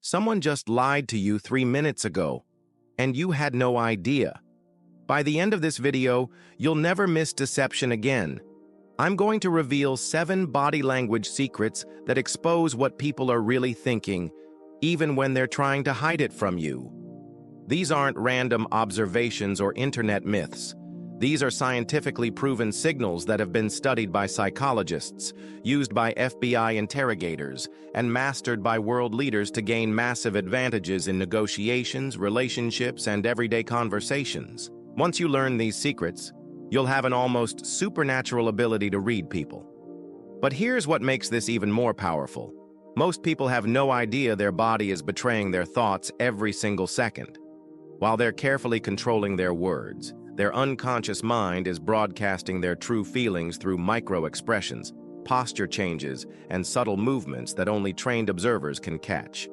Someone just lied to you 3 minutes ago, and you had no idea. By the end of this video, you'll never miss deception again. I'm going to reveal 7 body language secrets that expose what people are really thinking, even when they're trying to hide it from you. These aren't random observations or internet myths. These are scientifically proven signals that have been studied by psychologists, used by FBI interrogators, and mastered by world leaders to gain massive advantages in negotiations, relationships, and everyday conversations. Once you learn these secrets, you'll have an almost supernatural ability to read people. But here's what makes this even more powerful. Most people have no idea their body is betraying their thoughts every single second. While they're carefully controlling their words, their unconscious mind is broadcasting their true feelings through micro-expressions, posture changes, and subtle movements that only trained observers can catch.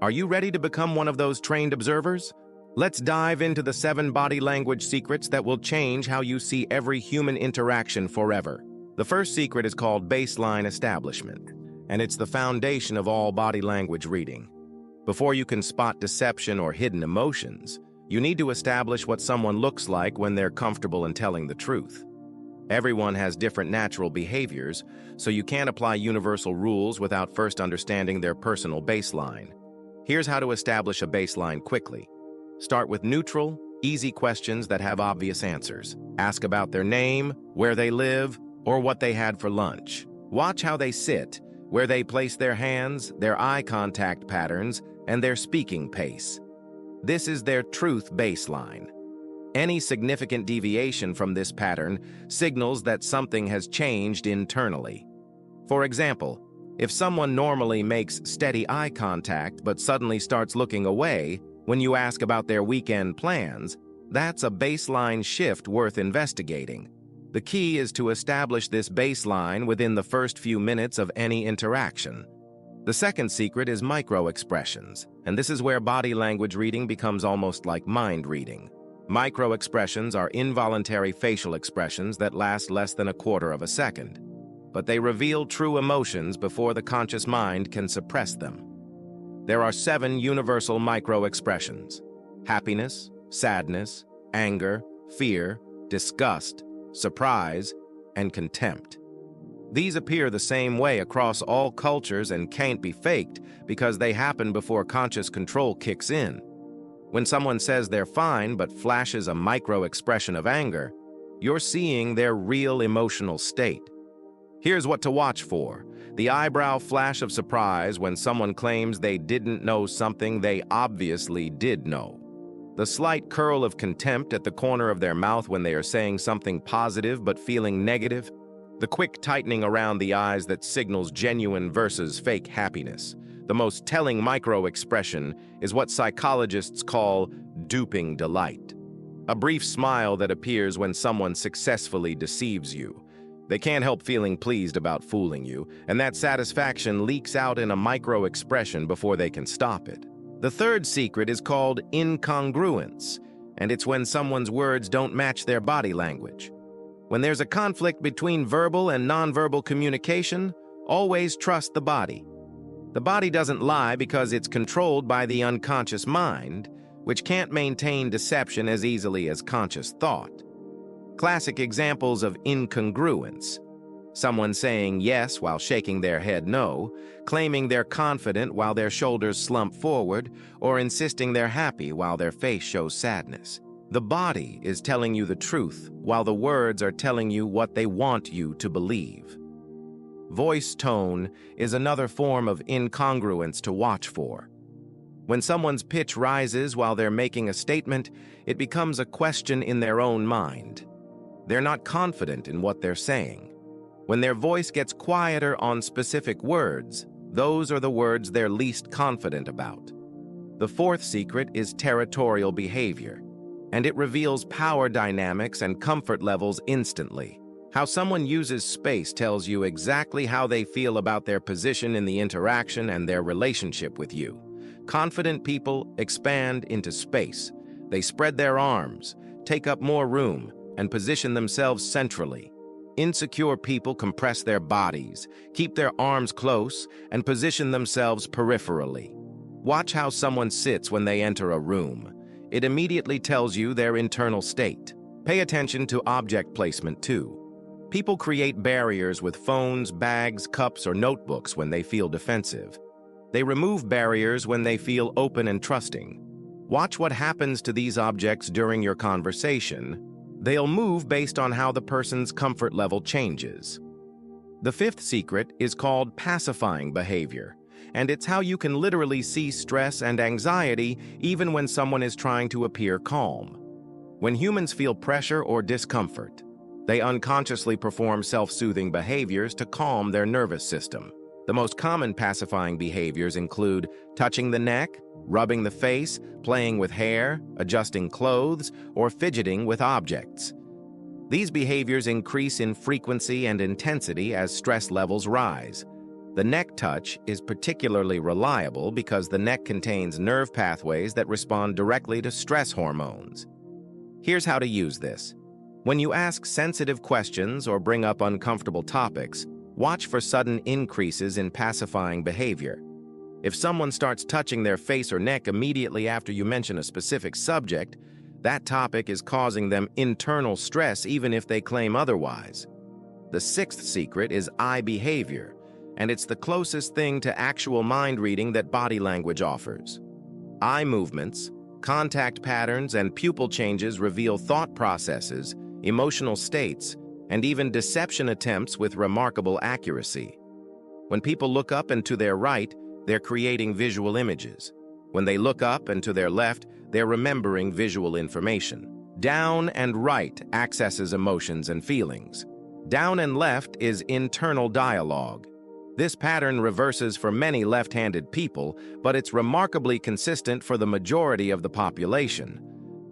Are you ready to become one of those trained observers? Let's dive into the 7 body language secrets that will change how you see every human interaction forever. The first secret is called baseline establishment, and it's the foundation of all body language reading. Before you can spot deception or hidden emotions, you need to establish what someone looks like when they're comfortable in telling the truth. Everyone has different natural behaviors, so you can't apply universal rules without first understanding their personal baseline. Here's how to establish a baseline quickly. Start with neutral, easy questions that have obvious answers. Ask about their name, where they live, or what they had for lunch. Watch how they sit, where they place their hands, their eye contact patterns, and their speaking pace. This is their truth baseline. Any significant deviation from this pattern signals that something has changed internally. For example, if someone normally makes steady eye contact but suddenly starts looking away when you ask about their weekend plans, that's a baseline shift worth investigating. The key is to establish this baseline within the first few minutes of any interaction. The second secret is micro-expressions, and this is where body language reading becomes almost like mind reading. Micro-expressions are involuntary facial expressions that last less than a quarter of a second, but they reveal true emotions before the conscious mind can suppress them. There are 7 universal micro-expressions: happiness, sadness, anger, fear, disgust, surprise, and contempt. These appear the same way across all cultures and can't be faked because they happen before conscious control kicks in. When someone says they're fine but flashes a micro-expression of anger, you're seeing their real emotional state. Here's what to watch for: the eyebrow flash of surprise when someone claims they didn't know something they obviously did know. The slight curl of contempt at the corner of their mouth when they are saying something positive but feeling negative. The quick tightening around the eyes that signals genuine versus fake happiness. The most telling micro-expression is what psychologists call duping delight. A brief smile that appears when someone successfully deceives you. They can't help feeling pleased about fooling you, and that satisfaction leaks out in a micro-expression before they can stop it. The third secret is called incongruence, and it's when someone's words don't match their body language. When there's a conflict between verbal and nonverbal communication, always trust the body. The body doesn't lie because it's controlled by the unconscious mind, which can't maintain deception as easily as conscious thought. Classic examples of incongruence: someone saying yes while shaking their head no, claiming they're confident while their shoulders slump forward, or insisting they're happy while their face shows sadness. The body is telling you the truth, while the words are telling you what they want you to believe. Voice tone is another form of incongruence to watch for. When someone's pitch rises while they're making a statement, it becomes a question in their own mind. They're not confident in what they're saying. When their voice gets quieter on specific words, those are the words they're least confident about. The fourth secret is territorial behavior, and it reveals power dynamics and comfort levels instantly. How someone uses space tells you exactly how they feel about their position in the interaction and their relationship with you. Confident people expand into space. They spread their arms, take up more room, and position themselves centrally. Insecure people compress their bodies, keep their arms close, and position themselves peripherally. Watch how someone sits when they enter a room. It immediately tells you their internal state. Pay attention to object placement too. People create barriers with phones, bags, cups, or notebooks when they feel defensive. They remove barriers when they feel open and trusting. Watch what happens to these objects during your conversation. They'll move based on how the person's comfort level changes. The fifth secret is called pacifying behavior, and it's how you can literally see stress and anxiety even when someone is trying to appear calm. When humans feel pressure or discomfort, they unconsciously perform self-soothing behaviors to calm their nervous system. The most common pacifying behaviors include touching the neck, rubbing the face, playing with hair, adjusting clothes, or fidgeting with objects. These behaviors increase in frequency and intensity as stress levels rise. The neck touch is particularly reliable because the neck contains nerve pathways that respond directly to stress hormones. Here's how to use this. When you ask sensitive questions or bring up uncomfortable topics, watch for sudden increases in pacifying behavior. If someone starts touching their face or neck immediately after you mention a specific subject, that topic is causing them internal stress even if they claim otherwise. The sixth secret is eye behavior, and it's the closest thing to actual mind reading that body language offers. Eye movements, contact patterns, and pupil changes reveal thought processes, emotional states, and even deception attempts with remarkable accuracy. When people look up and to their right, they're creating visual images. When they look up and to their left, they're remembering visual information. Down and right accesses emotions and feelings. Down and left is internal dialogue. This pattern reverses for many left-handed people, but it's remarkably consistent for the majority of the population.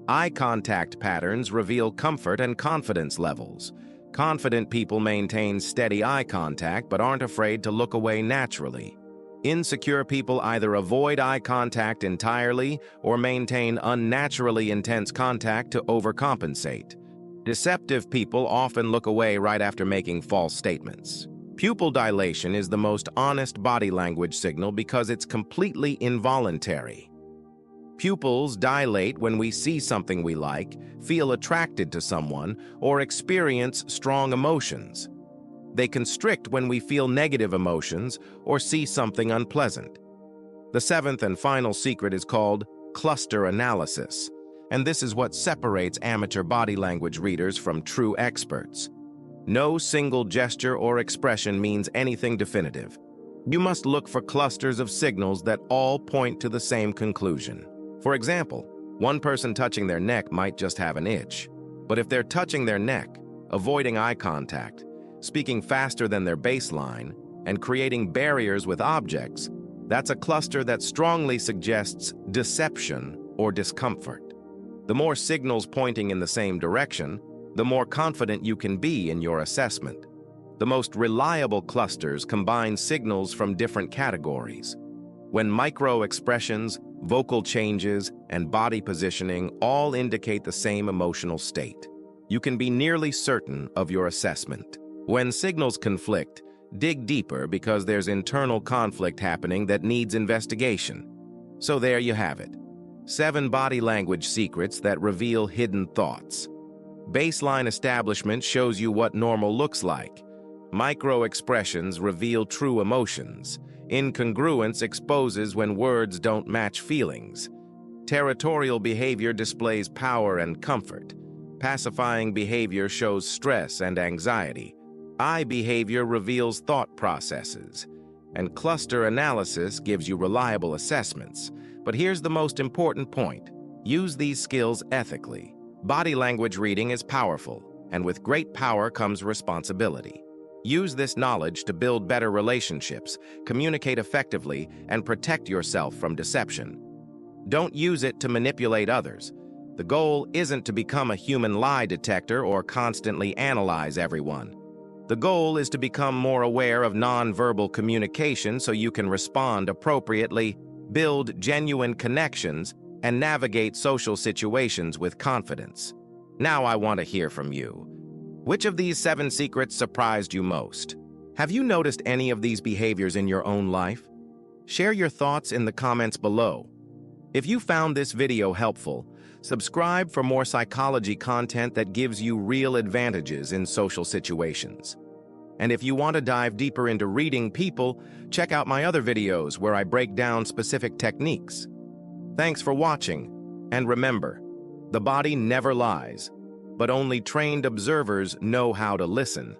Eye contact patterns reveal comfort and confidence levels. Confident people maintain steady eye contact but aren't afraid to look away naturally. Insecure people either avoid eye contact entirely or maintain unnaturally intense contact to overcompensate. Deceptive people often look away right after making false statements. Pupil dilation is the most honest body language signal because it's completely involuntary. Pupils dilate when we see something we like, feel attracted to someone, or experience strong emotions. They constrict when we feel negative emotions or see something unpleasant. The seventh and final secret is called cluster analysis, and this is what separates amateur body language readers from true experts. No single gesture or expression means anything definitive. You must look for clusters of signals that all point to the same conclusion. For example, one person touching their neck might just have an itch, but if they're touching their neck, avoiding eye contact, speaking faster than their baseline, and creating barriers with objects, that's a cluster that strongly suggests deception or discomfort. The more signals pointing in the same direction, the more confident you can be in your assessment. The most reliable clusters combine signals from different categories. When micro-expressions, vocal changes, and body positioning all indicate the same emotional state, you can be nearly certain of your assessment. When signals conflict, dig deeper because there's internal conflict happening that needs investigation. So there you have it. 7 body language secrets that reveal hidden thoughts. Baseline establishment shows you what normal looks like. Micro-expressions reveal true emotions. Incongruence exposes when words don't match feelings. Territorial behavior displays power and comfort. Pacifying behavior shows stress and anxiety. Eye behavior reveals thought processes. And cluster analysis gives you reliable assessments. But here's the most important point. Use these skills ethically. Body language reading is powerful, and with great power comes responsibility. Use this knowledge to build better relationships, communicate effectively, and protect yourself from deception. Don't use it to manipulate others. The goal isn't to become a human lie detector or constantly analyze everyone. The goal is to become more aware of nonverbal communication so you can respond appropriately, build genuine connections, and navigate social situations with confidence. Now I want to hear from you. Which of these 7 secrets surprised you most? Have you noticed any of these behaviors in your own life? Share your thoughts in the comments below. If you found this video helpful, subscribe for more psychology content that gives you real advantages in social situations. And if you want to dive deeper into reading people, check out my other videos where I break down specific techniques. Thanks for watching, and remember, the body never lies, but only trained observers know how to listen.